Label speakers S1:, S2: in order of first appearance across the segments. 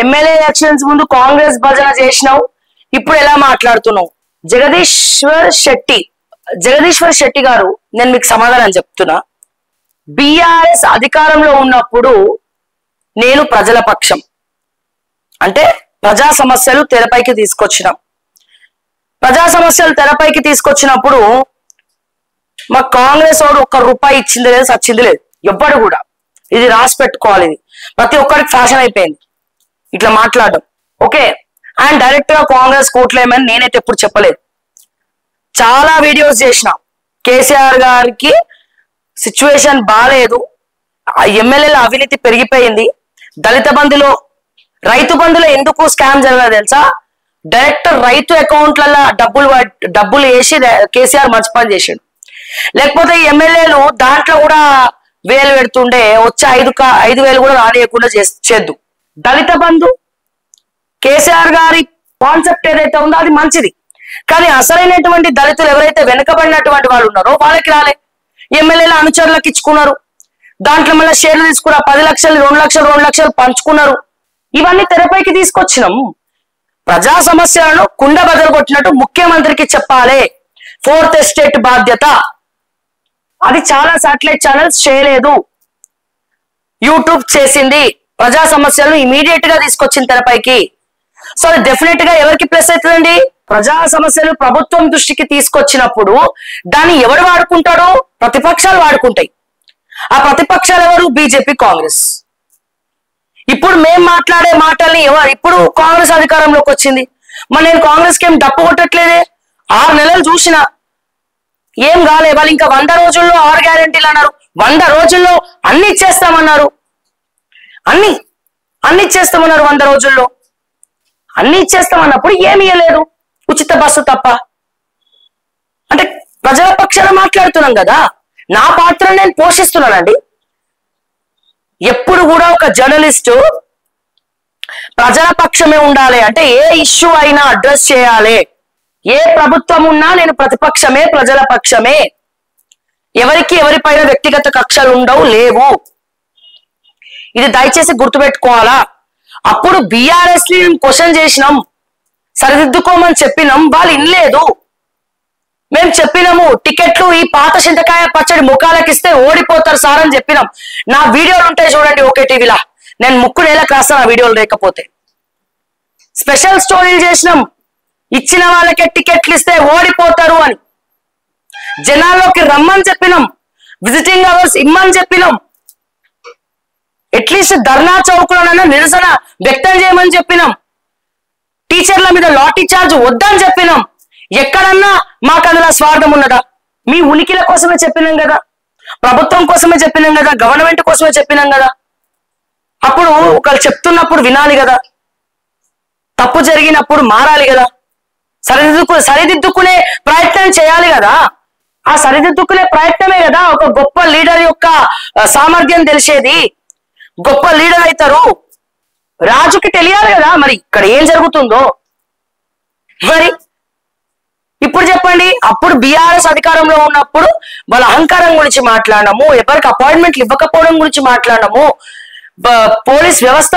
S1: MLA elections ముందు కాంగ్రెస్ భజన చేసినావు, ఇప్పుడు ఎలా మాట్లాడుతున్నావు? జగదీశ్వర్ శెట్టి గారు, నేను మీకు సమాధానం చెప్తున్నా. బిఆర్ఎస్ అధికారంలో ఉన్నప్పుడు నేను ప్రజల పక్షం, అంటే ప్రజా సమస్యలు తెరపైకి తీసుకొచ్చినాం. ప్రజా సమస్యలు తెరపైకి తీసుకొచ్చినప్పుడు మా కాంగ్రెస్ వాడు ₹1 ఇచ్చింది లేదు, సచ్చింది లేదు. ఎవ్వడు కూడా ఇది రాసి పెట్టుకోవాలి. ఇది ప్రతి ఒక్కరికి ఫ్యాషన్ అయిపోయింది ఇట్లా మాట్లాడడం. ఓకే, అండ్ డైరెక్ట్ గా కాంగ్రెస్ కోట్లేమని నేనైతే ఎప్పుడు చెప్పలేదు. చాలా వీడియోస్ చేసిన. కేసీఆర్ గారికి సిచ్యువేషన్ బాగాలేదు, ఎమ్మెల్యేల అవినీతి పెరిగిపోయింది, దళిత బంధులో రైతు బంధులో ఎందుకు స్కామ్ జరగదు తెలుసా? డైరెక్ట్ రైతు అకౌంట్లలో డబ్బులు వేసి కేసీఆర్ మంచి పని చేసాడు. లేకపోతే ఈ ఎమ్మెల్యేలు దాంట్లో కూడా వేలు పెడుతుండే, వచ్చే 5,000 కూడా రానియకుండా చేద్దు. దళిత బంధు కేసీఆర్ గారి కాన్సెప్ట్ ఏదైతే ఉందో అది మంచిది, కానీ అసలైనటువంటి దళితులు ఎవరైతే వెనుకబడినటువంటి వాళ్ళు ఉన్నారో వాళ్ళకి రాలే. ఎమ్మెల్యేల అనుచరులకు ఇచ్చుకున్నారు, దాంట్లో మళ్ళీ షేర్లు తీసుకున్నారు, 10 లక్షలు 2 లక్షలు 2 లక్షలు పంచుకున్నారు. ఇవన్నీ తెరపైకి తీసుకొచ్చినాం. ప్రజా సమస్యలను కుండ బదలు కొట్టినట్టు ముఖ్యమంత్రికి చెప్పాలి. 4th ఎస్టేట్ బాధ్యత అది చాలా శాటిలైట్ ఛానల్స్ చేయలేదు, యూట్యూబ్ చేసింది. ప్రజా సమస్యలను ఇమీడియట్ గా తీసుకొచ్చిన తెరపైకి. సో అది డెఫినెట్ గా ఎవరికి ప్లస్ అవుతుందండి? ప్రజా సమస్యలు ప్రభుత్వం దృష్టికి తీసుకొచ్చినప్పుడు దాన్ని ఎవరు వాడుకుంటాడో? ప్రతిపక్షాలు వాడుకుంటాయి. ఆ ప్రతిపక్షాలు ఎవరు? బీజేపీ, కాంగ్రెస్. ఇప్పుడు మేం మాట్లాడే మాటల్ని ఇప్పుడు కాంగ్రెస్ అధికారంలోకి వచ్చింది, మరి నేను కాంగ్రెస్ కి ఏం డప్పు కొట్టట్లేదే. 6 నెలలు చూసిన ఏం కాలే. వాళ్ళు ఇంకా 100 రోజుల్లో 6 గ్యారెంటీలు అన్నారు, 100 రోజుల్లో అన్ని ఇచ్చేస్తామన్నారు. అన్ని ఇచ్చేస్తామన్నారు 100 రోజుల్లో. అన్ని ఇచ్చేస్తామన్నప్పుడు ఏమి ఇవ్వలేదు, ఉచిత బస్సు తప్ప. అంటే ప్రజల పక్షాన మాట్లాడుతున్నాం కదా, నా పాత్ర నేను పోషిస్తున్నానండి. ఎప్పుడు కూడా ఒక జర్నలిస్టు ప్రజల పక్షమే ఉండాలి. అంటే ఏ ఇష్యూ అయినా అడ్రస్ చేయాలి. ఏ ప్రభుత్వం ఉన్నా నేను ప్రతిపక్షమే, ప్రజల పక్షమే. ఎవరిపైన వ్యక్తిగత కక్షలు ఉండవు, లేవు. ఇది దయచేసి గుర్తుపెట్టుకోవాలా. అప్పుడు బీఆర్ఎస్ ని క్వశ్చన్ చేసినాం, సరిదిద్దుకోమని చెప్పినాం, వాళ్ళు ఇనలేదు. మేము చెప్పినాము టికెట్లు ఈ పాత చింతకాయ పచ్చడి ముఖాలకు ఇస్తే ఓడిపోతారు సార్ అని చెప్పినాం. నా వీడియోలు ఉంటాయి చూడండి ఓకే టీవీలా, నేను ముక్కు నేలకు రాస్తాను ఆ వీడియోలు లేకపోతే. స్పెషల్ స్టోరీలు చేసినాం, ఇచ్చిన వాళ్ళకే టికెట్లు ఇస్తే ఓడిపోతారు అని. జనాల్లోకి రమ్మని చెప్పినాం, విజిటింగ్ అవర్స్ ఇమ్మని చెప్పినాం, అట్లీస్ట్ ధర్నా చౌకులోనైనా నిరసన వ్యక్తం చేయమని చెప్పినాం, టీచర్ల మీద లాఠీ చార్జ్ వద్దని చెప్పినాం. ఎక్కడన్నా మాకు అందులో స్వార్థం ఉన్నదా? మీ ఉనికిల కోసమే చెప్పినాం కదా, ప్రభుత్వం కోసమే చెప్పినాం కదా, గవర్నమెంట్ కోసమే చెప్పినాం కదా. అప్పుడు ఒకళ్ళు చెప్తున్నప్పుడు వినాలి కదా, తప్పు జరిగినప్పుడు మారాలి కదా, సరిదిద్దుకునే ప్రయత్నం చేయాలి కదా. ఆ సరిదిద్దుకునే ప్రయత్నమే కదా ఒక గొప్ప లీడర్ యొక్క సామర్థ్యం తెలిసేది. గొప్ప లీడర్ అవుతారు, రాజుకి తెలియాలి కదా మరి ఇక్కడ ఏం జరుగుతుందో. మరి ఇప్పుడు చెప్పండి, అప్పుడు బీఆర్ఎస్ అధికారంలో ఉన్నప్పుడు వాళ్ళ అహంకారం గురించి మాట్లాడము, ఎవరికి అపాయింట్మెంట్లు ఇవ్వకపోవడం గురించి మాట్లాడము, పోలీస్ వ్యవస్థ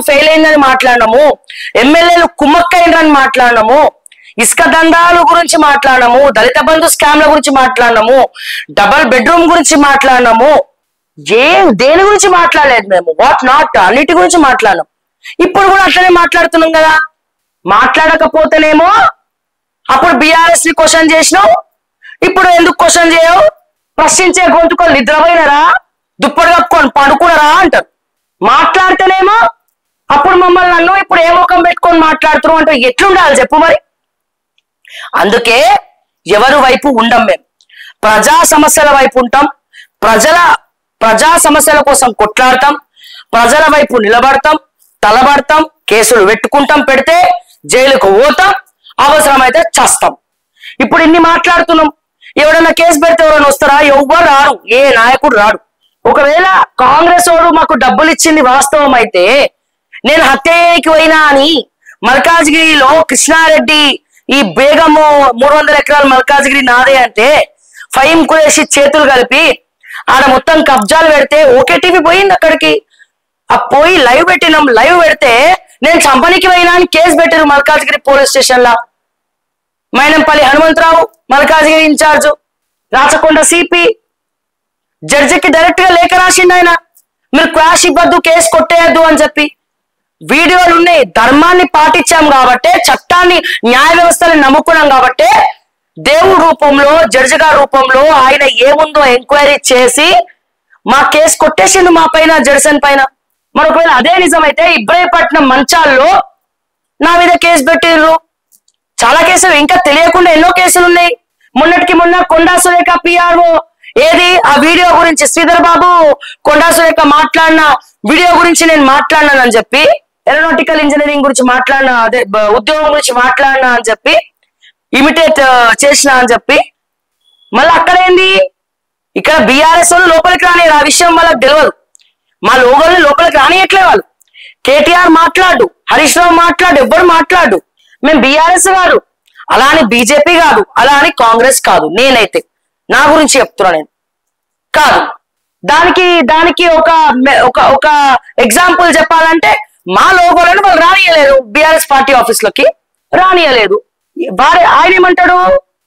S1: ఫెయిల్ అయిందని మాట్లాడము, ఎమ్మెల్యేలు కుమ్మక్కైందని మాట్లాడము, ఇసుక దందాల గురించి మాట్లాడము, దళిత బంధు స్కామ్ల గురించి మాట్లాడము, డబల్ బెడ్రూమ్ గురించి మాట్లాడము. దేని గురించి మాట్లాడలేదు మేము, వాట్ నాట్ అన్నిటి గురించి మాట్లాడము. ఇప్పుడు కూడా అట్లనే మాట్లాడుతున్నాం కదా. మాట్లాడకపోతేనేమో అప్పుడు బీఆర్ఎస్ ని క్వశ్చన్ చేసినావు, ఇప్పుడు ఎందుకు క్వశ్చన్ చేయవు? ప్రశ్నించే గొంతుకొని నిద్రపోయినరా, దుప్పటి కప్పుకొని పడుకున్నారా అంటారు. మాట్లాడితేనేమో అప్పుడు మమ్మల్ని నన్ను ఇప్పుడు ఏ ముఖం పెట్టుకొని మాట్లాడుతున్నావు అంటే ఎట్లుండాలి చెప్పు మరి. అందుకే ఎవరి వైపు ఉండం, మేము ప్రజా సమస్యల వైపు ఉంటాం, ప్రజా సమస్యల కోసం కొట్లాడతాం, ప్రజల వైపు నిలబడతాం, తలబడతాం, కేసులు పెట్టుకుంటాం, పెడితే జైలుకు పోతాం, అవసరమైతే చస్తాం. ఇప్పుడు ఇన్ని మాట్లాడుతున్నాం, ఎవడన్నా కేసు పెడితే ఎవరైనా వస్తారా? ఎవ్వరు రారు, ఏ నాయకుడు రాడు. ఒకవేళ కాంగ్రెస్ వాడు మాకు డబ్బులు ఇచ్చింది వాస్తవం అయితే, నేను హత్యకి పోయినా అని మల్కాజ్గిరిలో కృష్ణారెడ్డి ఈ బేగము 300 ఎకరాలు మల్కాజ్గిరి నాదే అంటే ఫైమ్ కురేషి చేతులు కలిపి ఆడ మొత్తం కబ్జాలు పెడితే ఓకే టీవీ పోయింది అక్కడికి. ఆ పోయి లైవ్ పెట్టినాం, లైవ్ పెడితే నేను చంపనికి పోయినా అని కేసు పెట్టారు మల్కాజ్గిరి పోలీస్ స్టేషన్ లా. మైనంపల్లి హనుమంతరావు మల్కాజ్గిరి ఇన్ఛార్జ్, రాచకొండ సిపి జడ్జికి డైరెక్ట్ గా లేఖ రాసిండు ఆయన, మీరు క్వాష్ ఇవ్వద్దు, కేసు కొట్టేయద్దు అని చెప్పి. వీడియోలు ఉన్నాయి. ధర్మాన్ని పాటించాం కాబట్టే, చట్టాన్ని న్యాయ వ్యవస్థని నమ్ముకున్నాం కాబట్టే దేవుడి రూపంలో జడ్జి గారి రూపంలో ఆయన ఏముందో ఎంక్వైరీ చేసి మా కేసు కొట్టేసిండు మా పైన, జడ్సన్ పైన. మరి ఒకవేళ అదే నిజమైతే ఇబ్రాహీంపట్నం మంచాల్లో నా మీద కేసు పెట్టిర్రు. చాలా కేసులు ఇంకా తెలియకుండా ఎన్నో కేసులు ఉన్నాయి. మొన్నటికి మొన్న కొండా సురేఖ పిఆర్ఓ ఏది ఆ వీడియో గురించి శ్రీధర్ బాబు కొండా సురేఖ మాట్లాడిన వీడియో గురించి నేను మాట్లాడినానని చెప్పి, ఏరోనాటికల్ ఇంజనీరింగ్ గురించి మాట్లాడినా, అదే ఉద్యోగం గురించి మాట్లాడినా అని చెప్పి, ఇమిటేట్ చేసిన అని చెప్పి, మళ్ళీ అక్కడేంది ఇక్కడ బీఆర్ఎస్ వాళ్ళు లోపలికి రానియరు. ఆ విషయం వాళ్ళకి తెలియదు. మా లోగోల్ని లోపలికి రానియట్లే వాళ్ళు. కేటీఆర్ మాట్లాడు, హరీష్ రావు మాట్లాడు, ఎవ్వరు మాట్లాడు. మేము బీఆర్ఎస్ కాదు, అలా అని బీజేపీ కాదు, అలా అని కాంగ్రెస్ కాదు. నేనైతే నా గురించి చెప్తున్నా, నేను కాదు. దానికి ఒక ఎగ్జాంపుల్ చెప్పాలంటే మా లోగోలను వాళ్ళు రానియలేదు, బీఆర్ఎస్ పార్టీ ఆఫీసులకి రానియలేదు. ఆయన ఏమంటాడు,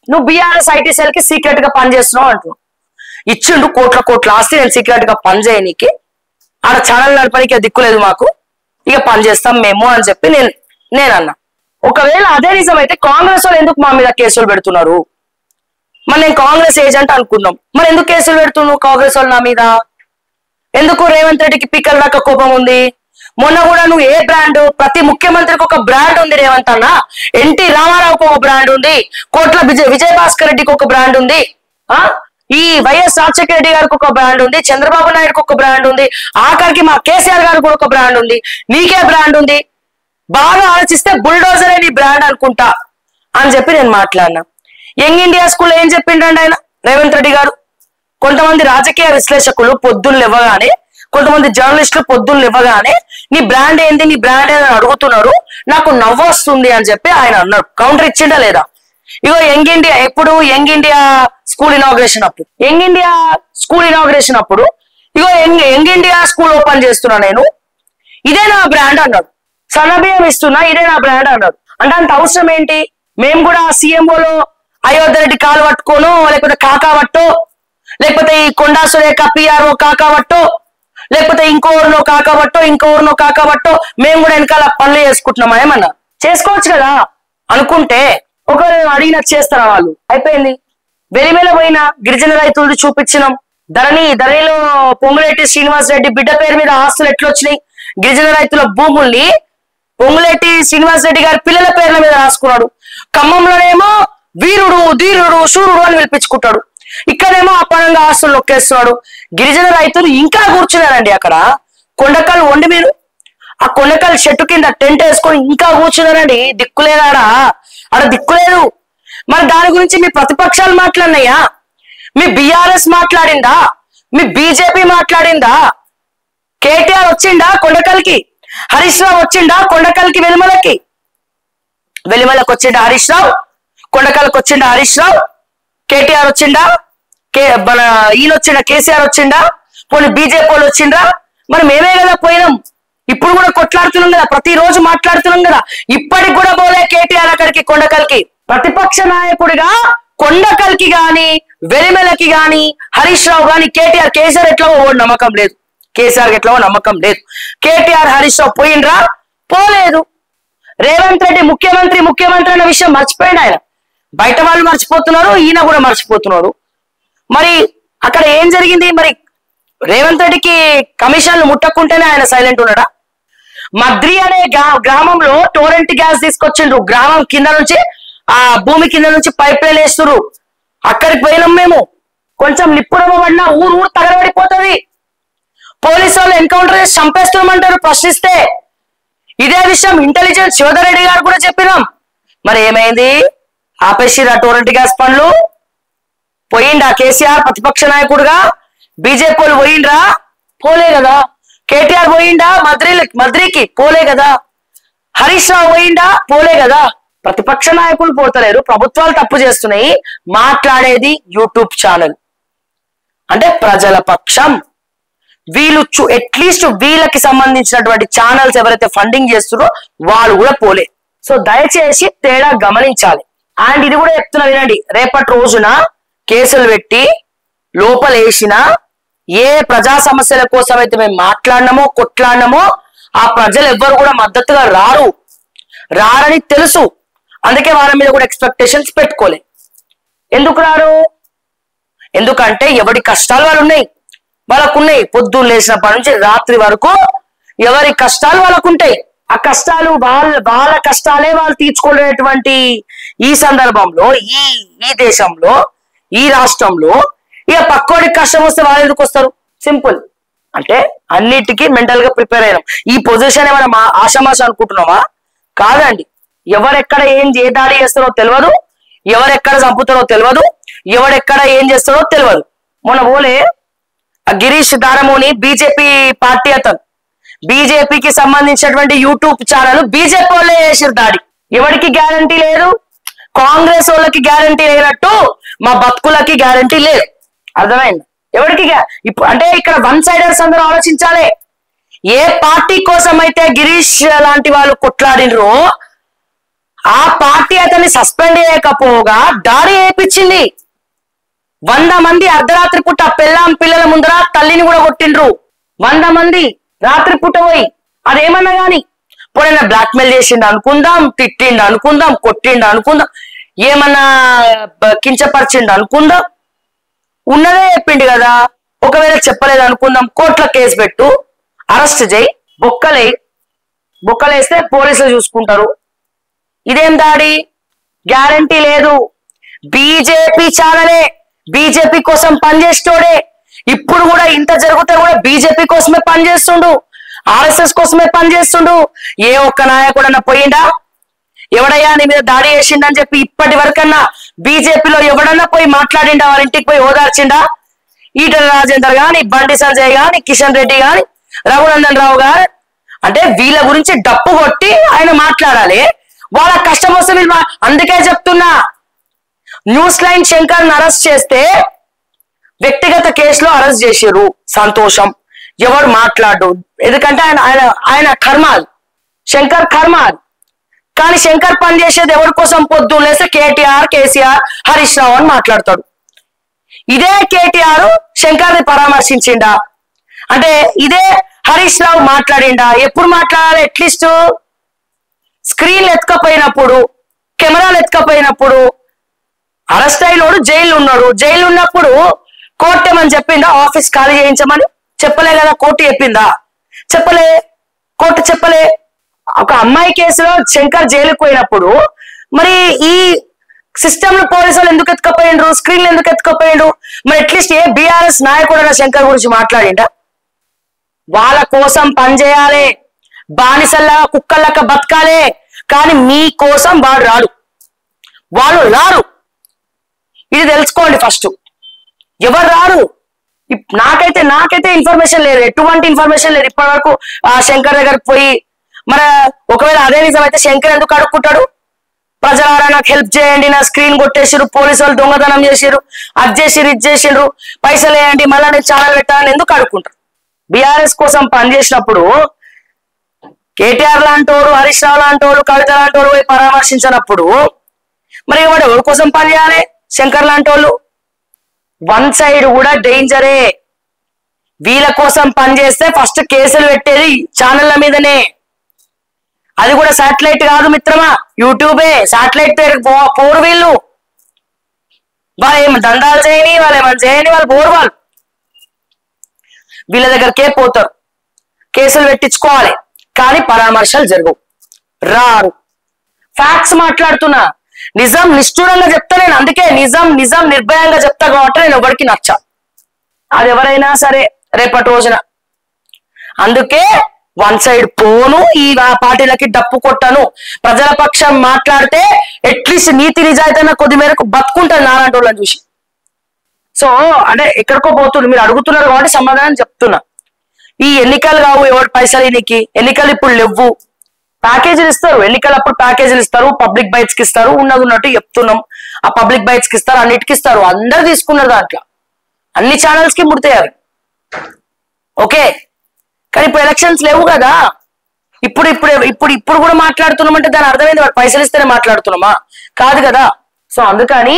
S1: నువ్వు బీఆర్ఎస్ ఐటీ సెల్ కి సీక్రెట్ గా పనిచేస్తున్నావు అంటున్నావు. ఇచ్చిండు కోట్ల ఆస్తి, నేను సీక్రెట్ గా పని చేయనీకి, ఆడ ఛానల్ నడపడానికి దిక్కులేదు మాకు, ఇక పని చేస్తాం మేము అని చెప్పి నేను అన్నా. ఒకవేళ అదే నిజమైతే కాంగ్రెస్ వాళ్ళు ఎందుకు మా మీద కేసులు పెడుతున్నారు? మరి నేను కాంగ్రెస్ ఏజెంట్ అనుకున్నాం, మరి ఎందుకు కేసులు పెడుతున్నావు కాంగ్రెస్ వాళ్ళు నా మీద? ఎందుకు రేవంత్ రెడ్డికి పీకల దాకా కోపం ఉంది? మొన్న కూడా నువ్వు ఏ బ్రాండ్, ప్రతి ముఖ్యమంత్రికి ఒక బ్రాండ్ ఉంది రేవంత్ అన్న. ఎన్టీ రామారావుకి ఒక బ్రాండ్ ఉంది, కోట్ల విజయభాస్కర్ రెడ్డికి ఒక బ్రాండ్ ఉంది, ఈ వైఎస్ రాజశేఖర రెడ్డి గారికి ఒక బ్రాండ్ ఉంది, చంద్రబాబు నాయుడుకి ఒక బ్రాండ్ ఉంది, ఆఖరికి మా కేసీఆర్ గారికి కూడా ఒక బ్రాండ్ ఉంది. నీకే బ్రాండ్ ఉంది? బాగా ఆలోచిస్తే బుల్డోజర్ నీ బ్రాండ్ అనుకుంటా అని చెప్పి నేను మాట్లాడినా. యంగ్ ఇండియా స్కూల్ ఏం చెప్పిండండి ఆయన రేవంత్ రెడ్డి గారు? కొంతమంది రాజకీయ విశ్లేషకులు పొద్దున్న ఇవ్వగానే, కొంతమంది జర్నలిస్టులు పొద్దున్న ఇవ్వగానే నీ బ్రాండ్ ఏంది, నీ బ్రాండ్ ఏందని అడుగుతున్నారు, నాకు నవ్వు వస్తుంది అని చెప్పి ఆయన అన్నాడు. కౌంటర్ ఇచ్చిండా లేదా? ఇగో యంగ్ ఇండియా ఎప్పుడు, యంగ్ ఇండియా స్కూల్ ఇనాగ్రేషన్ అప్పుడు, యంగ్ ఇండియా స్కూల్ ఇనాగ్రేషన్ అప్పుడు ఇగో యంగ్ ఇండియా స్కూల్ ఓపెన్ చేస్తున్నా నేను, ఇదే నా బ్రాండ్ అన్నాడు. సన్నబియ్యం ఇస్తున్నా, ఇదే నా బ్రాండ్ అన్నాడు. అంటే అంత అవసరం ఏంటి? మేము కూడా సీఎంఓలో అయోధ్య రెడ్డి కాలు పట్టుకోను, లేకపోతే కాకా పట్టో, లేకపోతే ఈ కొండా సురేఖ పిఆర్ఓ కాకా పట్టో, లేకపోతే ఇంకోరినో కాకా పట్టో మేము కూడా వెనకాల పనులు చేసుకుంటున్నామా? ఏమన్నా చేసుకోవచ్చు కదా అనుకుంటే, ఒకరు అడిగినట్టు చేస్తారా వాళ్ళు? అయిపోయింది. వెలిమేల పోయిన గిరిజన రైతులు చూపించినాం. ధరణిలో పొంగులేటి శ్రీనివాస్ రెడ్డి బిడ్డ పేరు మీద ఆస్తులు ఎట్లొచ్చినాయి? గిరిజన రైతుల భూముల్ని పొంగులేటి శ్రీనివాస్ రెడ్డి గారి పిల్లల పేర్ల మీద రాసుకున్నాడు. ఖమ్మంలోనేమో వీరుడు, ధీరుడు, శూరుడు అని పిలిపించుకుంటాడు. ఇక్కడేమో అపరంగా ఆస్తులు నొక్కేస్తున్నాడు. గిరిజన రైతులు ఇంకా కూర్చున్నారండి అక్కడ. కొండకల్ వండి మీరు ఆ కొండకల్ చెట్టు కింద టెంట్ వేసుకొని ఇంకా కూర్చున్నారండి. దిక్కులేదాడా? ఆడ దిక్కులేదు. మరి దాని గురించి మీ ప్రతిపక్షాలు మాట్లాడినాయా? మీ బీఆర్ఎస్ మాట్లాడిందా? మీ బీజేపీ మాట్లాడిందా? కేటీఆర్ వచ్చిండా కొండకల్కి? హరీష్ రావు వచ్చిండా కొండకల్కి? వెలిమలకు వచ్చిండా హరీష్ రావు? కొండకల్కి వచ్చిండా హరీష్ రావు? కేటీఆర్ వచ్చిండా? ఈయన వచ్చిండా? కేసీఆర్ వచ్చిండా? పోనీ బీజేపీ వాళ్ళు వచ్చిండ్రా? మరి మేమే కదా పోయినాం. ఇప్పుడు కూడా కొట్లాడుతున్నాం కదా, ప్రతిరోజు మాట్లాడుతున్నాం కదా. ఇప్పటికి కూడా పోలే కేటీఆర్ అక్కడికి కొండకల్కి. ప్రతిపక్ష నాయకుడిగా కొండకల్కి గాని, వెలిమెలకి గాని, హరీష్ రావు గాని, కేసీఆర్ ఎట్లా నమ్మకం లేదు. కేటీఆర్ హరీష్ రావు పోయిండ్రా? పోలేదు. రేవంత్ రెడ్డి ముఖ్యమంత్రి అన్న విషయం మర్చిపోయింది ఆయన. బయట వాళ్ళు మర్చిపోతున్నారు, ఈయన కూడా మర్చిపోతున్నారు. మరి అక్కడ ఏం జరిగింది? మరి రేవంత్ రెడ్డికి కమిషన్లు ముట్టకుంటేనే ఆయన సైలెంట్ ఉన్నాడా? మద్రి అనే గ్రామంలో టోరెంట్ గ్యాస్ తీసుకొచ్చిండ్రు. గ్రామం కింద నుంచి, ఆ భూమి కింద నుంచి పైప్ లైన్ వేస్తున్నారు. అక్కడికి పోయినాం మేము. కొంచెం నిప్పుడబడినా ఊరు తగలబడిపోతుంది. పోలీసు వాళ్ళు ఎన్కౌంటర్ చేసి చంపేస్తున్నామంటారు ప్రశ్నిస్తే. ఇదే విషయం ఇంటెలిజెన్స్ శివధరెడ్డి గారు కూడా చెప్పినాం. మరి ఏమైంది? ఆపేసిరా టోరెంట్ గ్యాస్ పనులు? పోయిండా కేసీఆర్ ప్రతిపక్ష నాయకుడుగా? బీజేపీ వాళ్ళు పోయిండ్రా? పోలే కదా. కేటీఆర్ పోయిండా మద్రికి? పోలే కదా. హరీష్ రావు పోయిండా? పోలే కదా. ప్రతిపక్ష నాయకులు పోతలేరు, ప్రభుత్వాలు తప్పు చేస్తున్నాయి. మాట్లాడేది యూట్యూబ్ ఛానల్ అంటే ప్రజల పక్షం. వీళ్ళు అట్లీస్ట్ వీళ్ళకి సంబంధించినటువంటి ఛానల్స్ ఎవరైతే ఫండింగ్ చేస్తున్నారో వాళ్ళు కూడా పోలే. సో దయచేసి తేడా గమనించాలి. అండ్ ఇది కూడా చెప్తున్నా వినండి, రేపటి రోజున కేసులు పెట్టి లోపలేసిన ఏ ప్రజా సమస్యల కోసం అయితే మేము మాట్లాడినామో కొట్లాడినామో ఆ ప్రజలు ఎవ్వరు కూడా మద్దతుగా రారని తెలుసు. అందుకే వాళ్ళ మీద కూడా ఎక్స్పెక్టేషన్స్ పెట్టుకోలే. ఎందుకు రారు? ఎందుకంటే ఎవరి కష్టాలు వాళ్ళకున్నాయి. పొద్దున్న లేచినప్పటి నుంచి రాత్రి వరకు ఎవరి కష్టాలు వాళ్ళకుంటాయి. ఆ కష్టాలు వాళ్ళ కష్టాలే వాళ్ళు తీర్చుకునేటువంటి ఈ సందర్భంలో ఈ దేశంలో ఈ రాష్ట్రంలో ఇక పక్కోడికి కష్టం వస్తే వాళ్ళు ఎందుకు వస్తారు? సింపుల్. అంటే అన్నిటికీ మెంటల్ గా ప్రిపేర్ అయినాం. ఈ పొజిషన్ ఏమైనా ఆషామాష అనుకుంటున్నామా? కాదండి. ఎవరెక్కడ ఏ దాడి చేస్తారో తెలియదు, ఎవరెక్కడ చంపుతారో తెలియదు, ఎవరెక్కడ ఏం చేస్తారో తెలియదు. మొన్న పోలే గిరీష్ దారమోని బీజేపీ పార్టీ అతను, బీజేపీకి సంబంధించినటువంటి యూట్యూబ్ ఛానల్ బీజేపీ వాళ్ళే చేసారు దాడి. ఎవరికి గ్యారంటీ లేదు, కాంగ్రెస్ వాళ్ళకి గ్యారంటీ లేనట్టు మా బతుకులకి గ్యారంటీ లేదు. అర్థమైంది? ఎవరికి ఇప్పుడు అంటే ఇక్కడ వన్ సైడర్స్ అందరూ ఆలోచించాలి. ఏ పార్టీ కోసం అయితే గిరీష్ లాంటి వాళ్ళు కొట్లాడినరో ఆ పార్టీ అతన్ని సస్పెండ్ చేయకపోగా దాడి చేయించింది. 100 మంది అర్ధరాత్రి పూట పిల్లల ముందర తల్లిని కూడా కొట్టిండ్రు. 100 మంది రాత్రి పూట పోయి. అదేమన్నా గాని పోయినా బ్లాక్మెయిల్ చేసిండు అనుకుందాం, తిట్టిండు అనుకుందాం, కొట్టిండు అనుకుందాం, ఏమన్నా కించపరిచిండు అనుకుందాం, ఉన్నదే చెప్పిండు కదా. ఒకవేళ చెప్పలేదు అనుకుందాం, కోర్టులో కేసు పెట్టు, అరెస్ట్ చేయి, బొక్కలేస్తే పోలీసులు చూసుకుంటారు. ఇదేం దాడి? గ్యారంటీ లేదు. బీజేపీ ఛానలే, బీజేపీ కోసం పనిచేస్తోడే. ఇప్పుడు కూడా ఇంత జరిగితే కూడా బీజేపీ కోసమే పనిచేస్తుండు, ఆర్ఎస్ఎస్ కోసమే పనిచేస్తుండు. ఏ ఒక్క నాయకుడన్నా పోయిండా? ఎవడయ్యా నీ మీద దాడి చేసిండని చెప్పి ఇప్పటి వరకన్నా బీజేపీలో ఎవడన్నా పోయి మాట్లాడిండా? వాళ్ళ ఇంటికి పోయి ఓదార్చిండా? ఈటల రాజేందర్ గాని, బండి సంజయ్ గాని, కిషన్ రెడ్డి గాని, రఘునందన్ రావు గారు అంటే వీళ్ళ గురించి డప్పు కొట్టి ఆయన మాట్లాడాలి. వాళ్ళ కష్టం వస్తే వీళ్ళు అందుకే చెప్తున్నా, న్యూస్ లైన్ శంకర్ అరెస్ట్ చేస్తే వ్యక్తిగత కేసులో అరెస్ట్ చేసారు, సంతోషం. ఎవరు మాట్లాడు, ఎందుకంటే ఆయన కర్మాల్, శంకర్ కర్మాల్. కానీ శంకర్ పని చేసేది ఎవరి కోసం? పొద్దున్న లేస్తే కేటీఆర్, కేసీఆర్, హరీష్ రావు అని మాట్లాడతాడు. ఇదే కేటీఆర్ శంకర్ ని పరామర్శించిండా? అంటే ఇదే హరీష్ రావు మాట్లాడిండా? ఎప్పుడు మాట్లాడాలి? అట్లీస్ట్ స్క్రీన్లు ఎత్తుకపోయినప్పుడు, కెమెరాలు ఎత్తుకపోయినప్పుడు. అరెస్ట్ అయినోడు జైలు ఉన్నాడు. జైలు ఉన్నప్పుడు కోర్టు ఏమని చెప్పిందా? ఆఫీస్ ఖాళీ చేయించమని చెప్పలే కదా. కోర్టు చెప్పిందా? చెప్పలే. కోర్టు చెప్పలే. ఒక అమ్మాయి కేసులో శంకర్ జైలుకు పోయినప్పుడు మరి ఈ సిస్టమ్ లో పోలీసులు ఎందుకు ఎత్తుకపోయిండ్రు? స్క్రీన్లు ఎందుకు ఎత్తుకపోయిండ్రు? మరి అట్లీస్ట్ ఏ బీఆర్ఎస్ నాయకుడు శంకర్ గురించి మాట్లాడిండా? వాళ్ళ కోసం పనిచేయాలి, బానిసల్లా కుక్కల్లాగా బతకాలి. కానీ మీ కోసం వాళ్ళు రారు. ఇది తెలుసుకోండి ఫస్ట్. ఎవరు రారు? నాకైతే ఇన్ఫర్మేషన్ లేదు, ఎటువంటి ఇన్ఫర్మేషన్ లేదు ఇప్పటి వరకు. ఆ శంకర్ దగ్గరకు పోయి మరి ఒకవేళ అదే నిజం అయితే శంకర్ ఎందుకు అడుక్కుంటాడు? ప్రజలారా నాకు హెల్ప్ చేయండి, నా స్క్రీన్ కొట్టేసిరు, పోలీసు వాళ్ళు దొంగతనం చేసిరు, అది చేసిరు, ఇది చేసిండ్రు, పైసలు వేయండి, మళ్ళా నేను ఛానల్ పెట్టాలని ఎందుకు అడుక్కుంటారు? బీఆర్ఎస్ కోసం పనిచేసినప్పుడు కేటీఆర్ లాంటోడు, హరీష్ రావు లాంటోడు, కవిత లాంటోడు పోయి పరామర్శించినప్పుడు మరి వాడు ఎవరి కోసం పనిచేయాలి? శంకర్ లాంటోళ్ళు. వన్ సైడ్ కూడా డేంజరే. వీళ్ళ కోసం పనిచేస్తే ఫస్ట్ కేసులు పెట్టేది ఛానళ్ల మీదనే. అది కూడా శాటిలైట్ కాదు మిత్రమా, యూట్యూబే. శాటిలైట్ పేరు పోరు వీళ్ళు. వాళ్ళు ఏమి దండాలు చేయని, వాళ్ళు ఏమని చేయని, వాళ్ళు పోరు. వాళ్ళు వీళ్ళ దగ్గరకే పోతారు, కేసులు పెట్టించుకోవాలి. కానీ పరామర్శలు జరగవు, రారు. ఫ్యాక్ట్స్ మాట్లాడుతున్నా, నిజం నిష్ఠూరంగా చెప్తా నేను. అందుకే నిజం నిర్భయంగా చెప్తా కాబట్టి నేను ఎవరికి నచ్చా, అది ఎవరైనా సరే రేపటి రోజున. అందుకే వన్ సైడ్ పోను, ఈ పార్టీలకి డప్పు కొట్టను. ప్రజల పక్షం మాట్లాడితే అట్లీస్ట్ నీతి నిజాయితీ కొద్ది మేరకు బతుకుంటాను నాలాంటి వాళ్ళని చూసి. సో అంటే ఎక్కడికో పోతుంది, మీరు అడుగుతున్నారు కాబట్టి సమాధానం చెప్తున్నా. ఈ ఎన్నికలు కావు, ఎవరి పైసలు నీకు ఎన్నికలు ఇప్పుడు లేవు. ప్యాకేజీలు ఇస్తారు, ఎన్నికలప్పుడు ప్యాకేజీలు ఇస్తారు, పబ్లిక్ బైట్స్ కి ఇస్తారు. ఉన్నట్టు చెప్తున్నాం, ఆ పబ్లిక్ బైట్స్ కి ఇస్తారు, అన్నిటికి ఇస్తారు. అందరు తీసుకున్నారు దాంట్లో, అన్ని ఛానల్స్ కి ముడతాయి అవి. ఓకే, కానీ ఇప్పుడు ఎలక్షన్స్ లేవు కదా. ఇప్పుడు ఇప్పుడు ఇప్పుడు ఇప్పుడు కూడా మాట్లాడుతున్నామంటే దాని అర్థమైంది వాడు పైసలు ఇస్తేనే మాట్లాడుతున్నామా? కాదు కదా. సో అందుకని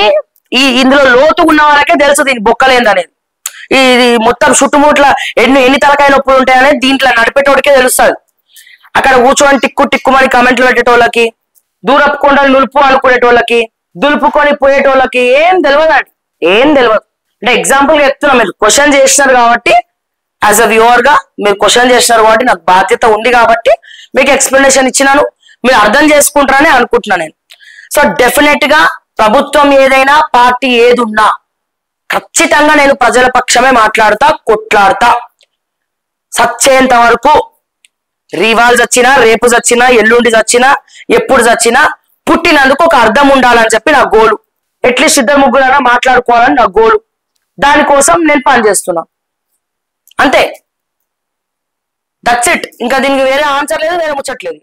S1: ఇందులో లోతు ఉన్న వాళ్ళకే తెలుసు దీని బొక్కలేందనేది. ఇది మొత్తం చుట్టుముట్ల ఎన్ని తలకాయ నొప్పులు ఉంటాయనేది దీంట్లో నడిపేటోడికే తెలుస్తుంది. అక్కడ కూర్చొని టిక్కుమని కమెంట్లు పెట్టేటోళ్ళకి, దూరపు కొండలు నులుపు అనుకునేటోళ్ళకి, దులుపుకొని పోయేటోళ్ళకి ఏం తెలియదు అండి, ఏం తెలియదు. అంటే ఎగ్జాంపుల్ గా చెప్తున్నా, మీరు క్వశ్చన్ చేసినారు కాబట్టి, యాజ్ అ వ్యూవర్ గా మీరు క్వశ్చన్ చేసినారు కాబట్టి నాకు బాధ్యత ఉంది కాబట్టి మీకు ఎక్స్ప్లెనేషన్ ఇచ్చినాను, మీరు అర్థం చేసుకుంటారని అనుకుంటున్నాను నేను. సో డెఫినెట్ గా ప్రభుత్వం ఏదైనా పార్టీ ఏదున్నా ఖచ్చితంగా నేను ప్రజల పక్షమే మాట్లాడతా, కొట్లాడతా. సచ్చేంత వరకు రివాల్ చచ్చినా, రేపు చచ్చినా, ఎల్లుండి చచ్చినా, ఎప్పుడు చచ్చినా పుట్టినందుకు ఒక అర్థం ఉండాలని చెప్పి నా గోలు. అట్లీస్ట్ 2-3 మాట్లాడుకోవాలని నా గోలు. దానికోసం నేను పనిచేస్తున్నా, అంతే. That's it. ఇంకా దీనికి వేరే ఆన్సర్ లేదు, వేరే ముచ్చట్లేదు.